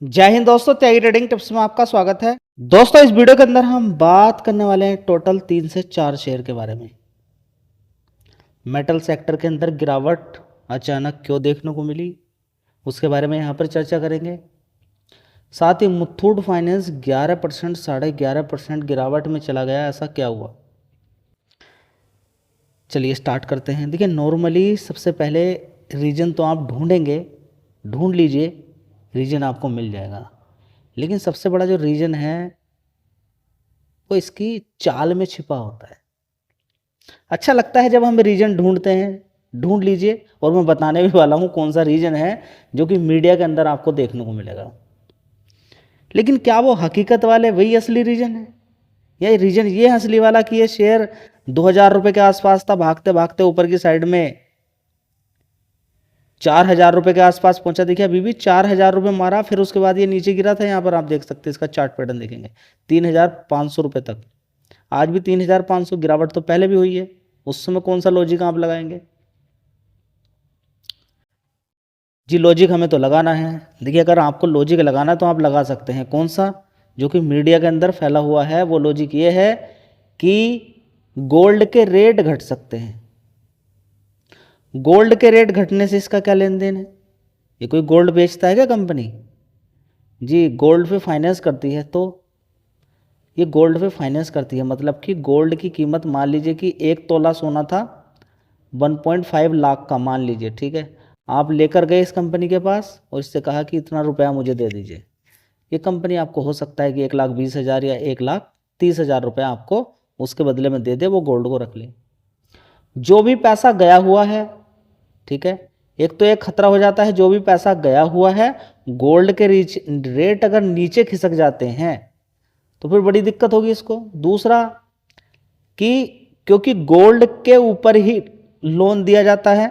जय हिंद दोस्तों, त्यागी trading tips में आपका स्वागत है। दोस्तों, इस वीडियो के अंदर हम बात करने वाले हैं टोटल 3 से 4 शेयर के बारे में। मेटल सेक्टर के अंदर गिरावट अचानक क्यों देखने को मिली, उसके बारे में यहाँ पर चर्चा करेंगे। साथ ही मुथूट फाइनेंस 11% 11.5% गिरावट में चला गया, ऐसा क्या हुआ। चलिए स्टार्ट करते हैं। देखिए, नॉर्मली सबसे पहले रीजन तो आप ढूंढेंगे, ढूंढ लीजिए, रीजन आपको मिल जाएगा। लेकिन सबसे बड़ा जो रीजन है वो इसकी चाल में छिपा होता है। अच्छा लगता है जब हम रीजन ढूंढते हैं। ढूंढ लीजिए, और मैं बताने भी वाला हूँ कौन सा रीजन है जो कि मीडिया के अंदर आपको देखने को मिलेगा। लेकिन क्या वो हकीकत वाले वही असली रीजन है, या रीजन ये असली वाला कि ये शेयर 2,000 रुपये के आसपास था, भागते भागते ऊपर की साइड में 4,000 रुपये के आसपास पहुंचा। देखिए अभी भी 4,000 रुपये मारा, फिर उसके बाद ये नीचे गिरा था। यहाँ पर आप देख सकते हैं, इसका चार्ट पैटर्न देखेंगे 3,500 रुपये तक। आज भी 3,500 गिरावट तो पहले भी हुई है, उस समय कौन सा लॉजिक आप लगाएंगे जी। लॉजिक हमें तो लगाना है। देखिए, अगर आपको लॉजिक लगाना है तो आप लगा सकते हैं। कौन सा? जो कि मीडिया के अंदर फैला हुआ है। वो लॉजिक ये है कि गोल्ड के रेट घट सकते हैं। गोल्ड के रेट घटने से इसका क्या लेन देन है? ये कोई गोल्ड बेचता है क्या कंपनी? जी, गोल्ड पे फाइनेंस करती है। तो ये गोल्ड पे फाइनेंस करती है, मतलब कि गोल्ड की कीमत, मान लीजिए कि 1 तोला सोना था 1.5 लाख का, मान लीजिए, ठीक है। आप लेकर गए इस कंपनी के पास और इससे कहा कि इतना रुपया मुझे दे दीजिए। ये कंपनी आपको हो सकता है कि 1,20,000 या 1,30,000 रुपया आपको उसके बदले में दे दे, वो गोल्ड को रख ले। जो भी पैसा गया हुआ है, ठीक है, एक तो एक खतरा हो जाता है, जो भी पैसा गया हुआ है, गोल्ड के रेट अगर नीचे खिसक जाते हैं तो फिर बड़ी दिक्कत होगी इसको। दूसरा कि क्योंकि गोल्ड के ऊपर ही लोन दिया जाता है,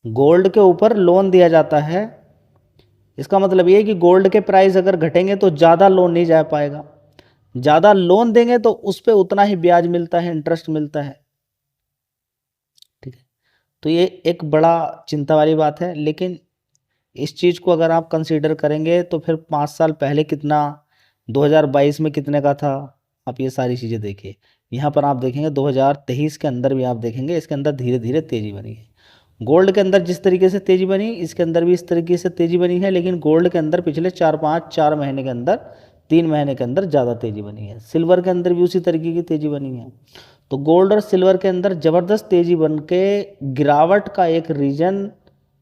गोल्ड के ऊपर लोन दिया जाता है, इसका मतलब ये है कि गोल्ड के प्राइस अगर घटेंगे तो ज़्यादा लोन नहीं जा पाएगा। ज़्यादा लोन देंगे तो उस पर उतना ही ब्याज मिलता है, इंटरेस्ट मिलता है, ठीक है। तो ये एक बड़ा चिंता वाली बात है। लेकिन इस चीज़ को अगर आप कंसीडर करेंगे तो फिर 5 साल पहले कितना, 2022 में कितने का था, आप ये सारी चीज़ें देखिए। यहाँ पर आप देखेंगे 2023 के अंदर भी आप देखेंगे इसके अंदर धीरे धीरे तेज़ी बनी है। गोल्ड के अंदर जिस तरीके से तेज़ी बनी, इसके अंदर भी इस तरीके से तेज़ी बनी है। लेकिन गोल्ड के अंदर पिछले 4 महीने के अंदर, 3 महीने के अंदर ज़्यादा तेज़ी बनी है। सिल्वर के अंदर भी उसी तरीके की तेज़ी बनी है। तो गोल्ड और सिल्वर के अंदर ज़बरदस्त तेज़ी बन के गिरावट का एक रीजन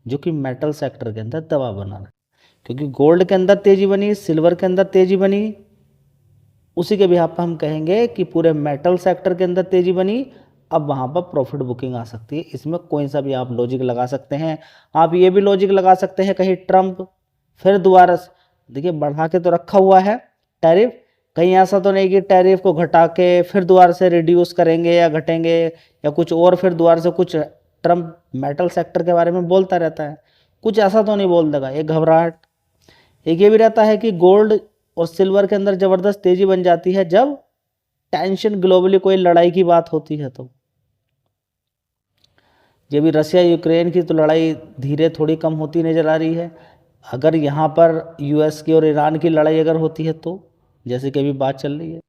जो कि मेटल सेक्टर के अंदर दबाव बना रहा है। क्योंकि गोल्ड के अंदर तेज़ी बनी, सिल्वर के अंदर तेज़ी बनी, उसी के बिहाफ पर हम कहेंगे कि पूरे मेटल सेक्टर के अंदर तेज़ी बनी। अब वहाँ पर प्रॉफिट बुकिंग आ सकती है। इसमें कोई सा भी आप लॉजिक लगा सकते हैं। आप ये भी लॉजिक लगा सकते हैं, कहीं ट्रम्प फिर दोबारा से, देखिए, बढ़ा के तो रखा हुआ है टैरिफ, कहीं ऐसा तो नहीं कि टैरिफ को घटा के फिर दोबारा से रिड्यूस करेंगे या घटेंगे या कुछ और, फिर दोबारा से कुछ। ट्रम्प मेटल सेक्टर के बारे में बोलता रहता है, कुछ ऐसा तो नहीं बोल देगा। एक घबराहट। एक ये भी रहता है कि गोल्ड और सिल्वर के अंदर ज़बरदस्त तेज़ी बन जाती है जब टेंशन ग्लोबली कोई लड़ाई की बात होती है। तो ये भी रसिया यूक्रेन की तो लड़ाई धीरे थोड़ी कम होती नज़र आ रही है। अगर यहाँ पर यूएस की और ईरान की लड़ाई अगर होती है तो, जैसे कि अभी बात चल रही है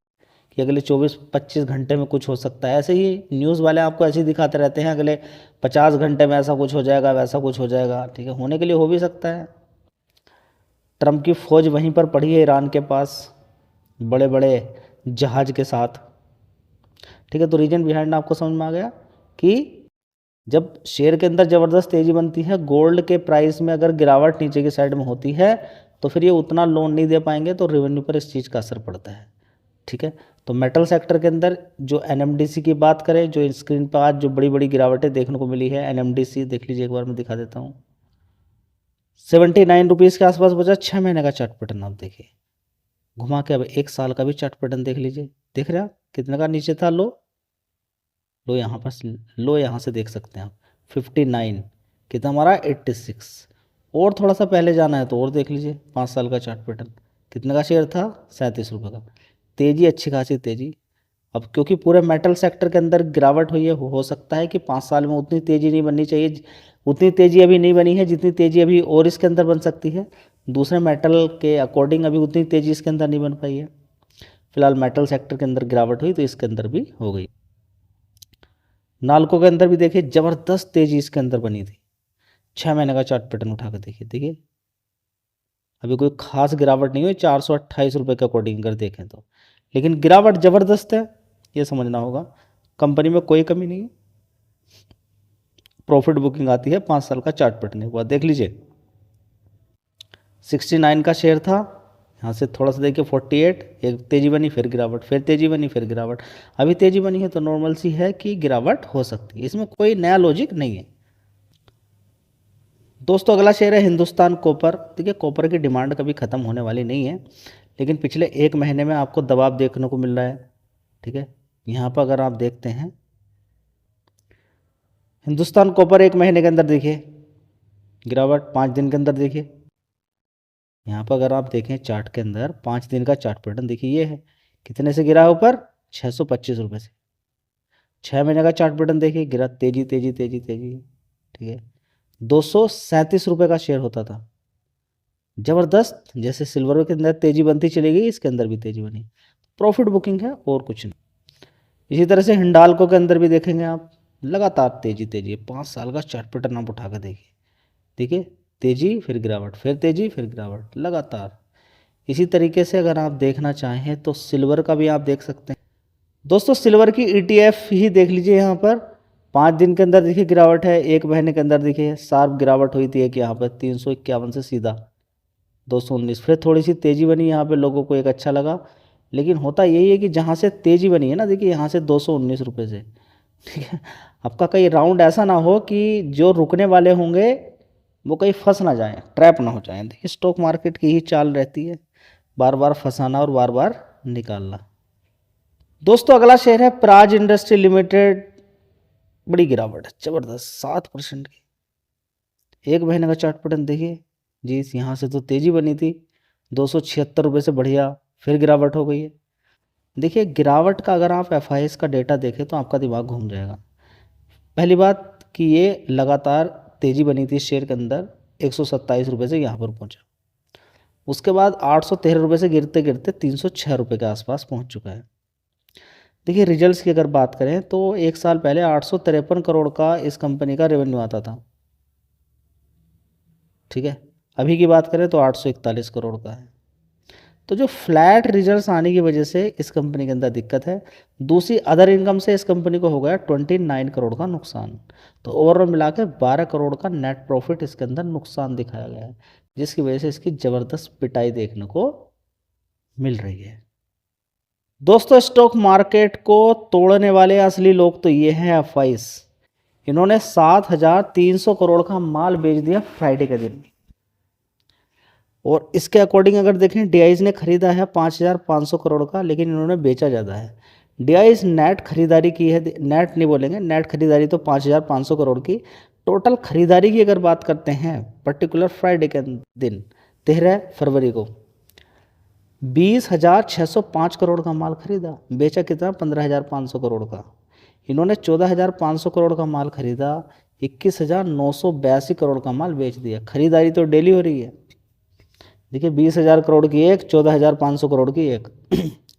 कि अगले 24-25 घंटे में कुछ हो सकता है, ऐसे ही न्यूज़ वाले आपको ऐसे ही दिखाते रहते हैं, अगले 50 घंटे में ऐसा कुछ हो जाएगा, वैसा कुछ हो जाएगा, ठीक है। होने के लिए हो भी सकता है। ट्रम्प की फ़ौज वहीं पर पड़ी है ईरान के पास, बड़े बड़े जहाज के साथ, ठीक है। तो रीजन बिहाइंड आपको समझ में आ गया कि जब शेयर के अंदर ज़बरदस्त तेज़ी बनती है, गोल्ड के प्राइस में अगर गिरावट नीचे की साइड में होती है तो फिर ये उतना लोन नहीं दे पाएंगे, तो रेवेन्यू पर इस चीज़ का असर पड़ता है, ठीक है। तो मेटल सेक्टर के अंदर जो एनएमडीसी की बात करें, जो स्क्रीन पर आज जो बड़ी बड़ी गिरावटें देखने को मिली है, एनएमडीसी देख लीजिए, एक बार मैं दिखा देता हूँ। 79 रुपीज़ के आसपास बचा। 6 महीने का चार्ट पैटर्न आप देखिए, घुमा के अब 1 साल का भी चार्ट पैटर्न देख लीजिए। देख रहे हैं आप कितने का नीचे था लो? लो यहाँ पर, लो यहाँ से देख सकते हैं आप 59, कितना हमारा 86। और थोड़ा सा पहले जाना है तो और देख लीजिए, 5 साल का चार्ट पैटर्न, कितने का शेयर था? 37 रुपये का। तेज़ी अच्छी खासी तेज़ी। अब क्योंकि पूरे मेटल सेक्टर के अंदर गिरावट हुई है, हो सकता है कि 5 साल में उतनी तेज़ी नहीं बननी चाहिए, उतनी तेज़ी अभी नहीं बनी है जितनी तेज़ी अभी और इसके अंदर बन सकती है। दूसरे मेटल के अकॉर्डिंग अभी उतनी तेज़ी इसके अंदर नहीं बन पाई है। फिलहाल मेटल सेक्टर के अंदर गिरावट हुई तो इसके अंदर भी हो गई। नाल्को के अंदर भी देखिए ज़बरदस्त तेज़ी इसके अंदर बनी थी। 6 महीने का चार्ट पैटर्न उठा कर देखिए, अभी कोई खास गिरावट नहीं हुई 428 रुपये के अकॉर्डिंग अगर देखें तो, लेकिन गिरावट ज़बरदस्त है, ये समझना होगा। कंपनी में कोई कमी नहीं है, प्रॉफिट बुकिंग आती है 5 साल का चार्ट पैटर्न के बाद। देख लीजिए 69 का शेयर था, यहाँ से थोड़ा सा देखिए 48, एक तेज़ी बनी फिर गिरावट, फिर तेज़ी बनी फिर गिरावट, अभी तेज़ी बनी है तो नॉर्मल सी है कि गिरावट हो सकती है, इसमें कोई नया लॉजिक नहीं है। दोस्तों अगला शेयर है हिंदुस्तान कॉपर। देखिए कॉपर की डिमांड कभी ख़त्म होने वाली नहीं है, लेकिन पिछले 1 महीने में आपको दबाव देखने को मिल रहा है। ठीक है, यहाँ पर अगर आप देखते हैं हिंदुस्तान कॉपर 1 महीने के अंदर देखिए गिरावट, 5 दिन के अंदर देखिए, यहाँ पर अगर आप देखें चार्ट के अंदर 5 दिन का चार्ट पैटर्न देखिए, ये है कितने से गिरा है ऊपर, 625 रुपये से। 6 महीने का चार्ट पैटर्न देखिए, गिरा तेजी तेजी तेजी तेजी। ठीक है, 237 रुपये का शेयर होता था, ज़बरदस्त। जैसे सिल्वर के अंदर तेज़ी बनती चली गई, इसके अंदर भी तेज़ी बनी, प्रॉफिट बुकिंग है और कुछ नहीं। इसी तरह से हिंडाल्को के अंदर भी देखेंगे आप, लगातार तेज़ी तेज़ी, 5 साल का चार्ट पैटर्न आप उठा कर देखिए तेज़ी फिर गिरावट, फिर तेज़ी फिर गिरावट लगातार। इसी तरीके से अगर आप देखना चाहें तो सिल्वर का भी आप देख सकते हैं। दोस्तों सिल्वर की ETF ही देख लीजिए, यहाँ पर 5 दिन के अंदर देखिए गिरावट है, 1 महीने के अंदर देखिए शार्प गिरावट हुई थी एक यहाँ पर 351 से सीधा 219, फिर थोड़ी सी तेज़ी बनी, यहाँ पे लोगों को एक अच्छा लगा। लेकिन होता यही है कि जहाँ से तेज़ी बनी है ना, देखिए यहाँ से 219 रुपये से, ठीक है, आपका कहीं राउंड ऐसा ना हो कि जो रुकने वाले होंगे वो कहीं फंस ना जाएं, ट्रैप ना हो जाएं। देखिए स्टॉक मार्केट की ही चाल रहती है, बार बार फंसाना और बार बार निकालना। दोस्तों अगला शेयर है प्राज इंडस्ट्री लिमिटेड। बड़ी गिरावट है ज़बरदस्त, 7% की। 1 महीने का चार्ट पैटर्न देखिए जी, यहाँ से तो तेज़ी बनी थी 276 रुपये से, बढ़िया, फिर गिरावट हो गई है। देखिए गिरावट का अगर आप FIS का डेटा देखें तो आपका दिमाग घूम जाएगा। पहली बात कि ये लगातार तेज़ी बनी थी शेयर के अंदर, 127 रुपये से यहाँ पर पहुँचा, उसके बाद 813 रुपये से गिरते गिरते 306 रुपये के आसपास पहुँच चुका है। देखिए रिजल्ट्स की अगर बात करें तो 1 साल पहले 853 करोड़ का इस कंपनी का रेवेन्यू आता था। ठीक है, अभी की बात करें तो 841 करोड़ का है। तो जो फ्लैट रिजल्ट्स आने की वजह से इस कंपनी के अंदर दिक्कत है। दूसरी अदर इनकम से इस कंपनी को हो गया 29 करोड़ का नुकसान। तो ओवरऑल मिला के 12 करोड़ का नेट प्रॉफिट इसके अंदर नुकसान दिखाया गया है, जिसकी वजह से इसकी ज़बरदस्त पिटाई देखने को मिल रही है। दोस्तों स्टॉक मार्केट को तोड़ने वाले असली लोग तो ये हैं FIS। इन्होंने 7,300 करोड़ का माल बेच दिया फ्राइडे के दिन, और इसके अकॉर्डिंग अगर देखें DIS ने खरीदा है 5,500 करोड़ का, लेकिन इन्होंने बेचा ज़्यादा है। DIS नेट खरीदारी की है, नेट नहीं बोलेंगे, नेट खरीदारी तो 5,500 करोड़ की। टोटल खरीदारी की अगर बात करते हैं पर्टिकुलर फ्राइडे के दिन 13 फरवरी को 20,605 करोड़ का माल खरीदा, बेचा कितना 15,500 करोड़ का। इन्होंने 14,500 करोड़ का माल खरीदा, 21,982 करोड़ का माल बेच दिया। खरीदारी तो डेली हो रही है, देखिए 20,000 करोड़ की एक, 14,500 करोड़ की एक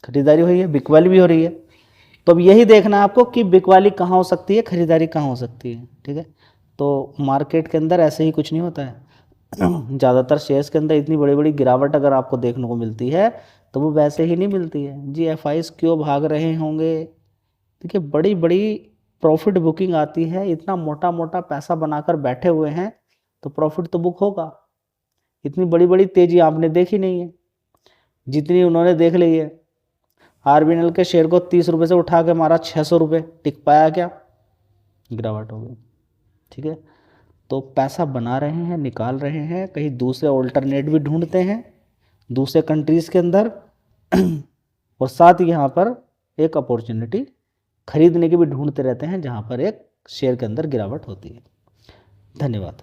खरीदारी हुई है, बिकवाली भी हो रही है। तो अब यही देखना है आपको कि बिकवाली कहाँ हो सकती है, खरीदारी कहाँ हो सकती है। ठीक है, तो मार्केट के अंदर ऐसे ही कुछ नहीं होता है। ज़्यादातर शेयर्स के अंदर इतनी बड़ी बड़ी गिरावट अगर आपको देखने को मिलती है तो वो वैसे ही नहीं मिलती है जी। FIS क्यों भाग रहे होंगे, देखिए बड़ी बड़ी प्रॉफिट बुकिंग आती है, इतना मोटा मोटा पैसा बनाकर बैठे हुए हैं तो प्रॉफिट तो बुक होगा। इतनी बड़ी बड़ी तेज़ी आपने देखी नहीं है जितनी उन्होंने देख ली है। RVNL के शेयर को 30 रुपये से उठा के मारा 600 रुपये, टिक पाया क्या, गिरावट हो गई। ठीक है, तो पैसा बना रहे हैं, निकाल रहे हैं, कहीं दूसरे ऑल्टरनेट भी ढूंढते हैं दूसरे कंट्रीज़ के अंदर और साथ ही यहाँ पर एक अपॉर्चुनिटी खरीदने की भी ढूंढते रहते हैं जहाँ पर एक शेयर के अंदर गिरावट होती है। धन्यवाद।